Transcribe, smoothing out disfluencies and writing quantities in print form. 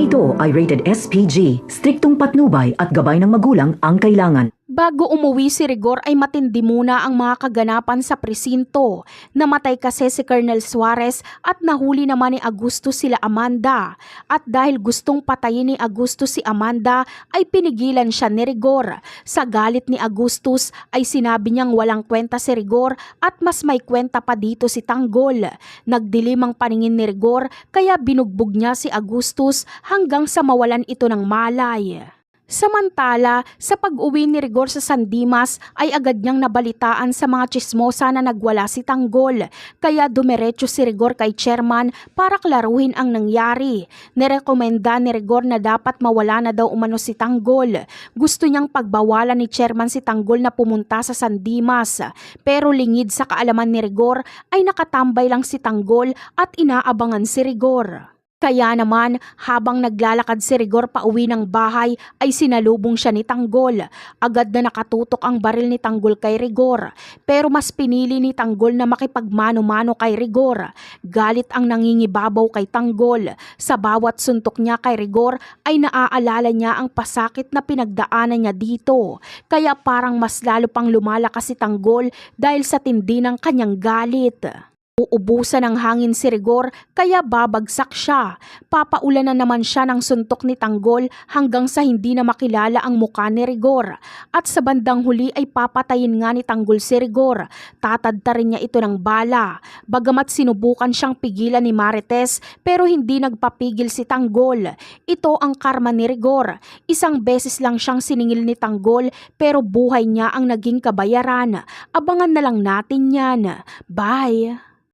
Ito ay rated SPG, striktong patnubay at gabay ng magulang ang kailangan. Bago umuwi si Rigor ay matindi muna ang mga kaganapan sa presinto. Namatay kasi si Colonel Suarez at nahuli naman ni Agustus sila Amanda. At dahil gustong patayin ni Agustus si Amanda ay pinigilan siya ni Rigor. Sa galit ni Agustus ay sinabi niyang walang kwenta si Rigor at mas may kwenta pa dito si Tanggol. Nagdilim ang paningin ni Rigor kaya binugbog niya si Agustus hanggang sa mawalan ito ng malay. Samantala, sa pag-uwi ni Rigor sa San Dimas ay agad niyang nabalitaan sa mga tsismosa na nagwala si Tanggol. Kaya dumiretso si Rigor kay chairman para klaruhin ang nangyari. Nirekomenda ni Rigor na dapat mawala na daw umano si Tanggol. Gusto niyang pagbawalan ni chairman si Tanggol na pumunta sa San Dimas. Pero lingid sa kaalaman ni Rigor ay nakatambay lang si Tanggol at inaabangan si Rigor. Kaya naman, habang naglalakad si Rigor pa uwi ng bahay ay sinalubong siya ni Tanggol. Agad na nakatutok ang baril ni Tanggol kay Rigor. Pero mas pinili ni Tanggol na makipagmano-mano kay Rigor. Galit ang nangingibabaw kay Tanggol. Sa bawat suntok niya kay Rigor ay naaalala niya ang pasakit na pinagdaanan niya dito. Kaya parang mas lalo pang lumalakas si Tanggol dahil sa tindi ng kanyang galit. Uubusan ng hangin si Rigor kaya babagsak siya. Papaulan na naman siya ng suntok ni Tanggol hanggang sa hindi na makilala ang mukha ni Rigor. At sa bandang huli ay papatayin nga ni Tanggol si Rigor. Tatadtarin niya ito ng bala. Bagamat sinubukan siyang pigilan ni Marites pero hindi nagpapigil si Tanggol. Ito ang karma ni Rigor. Isang beses lang siyang siningil ni Tanggol pero buhay niya ang naging kabayaran. Abangan na lang natin yan. Bye!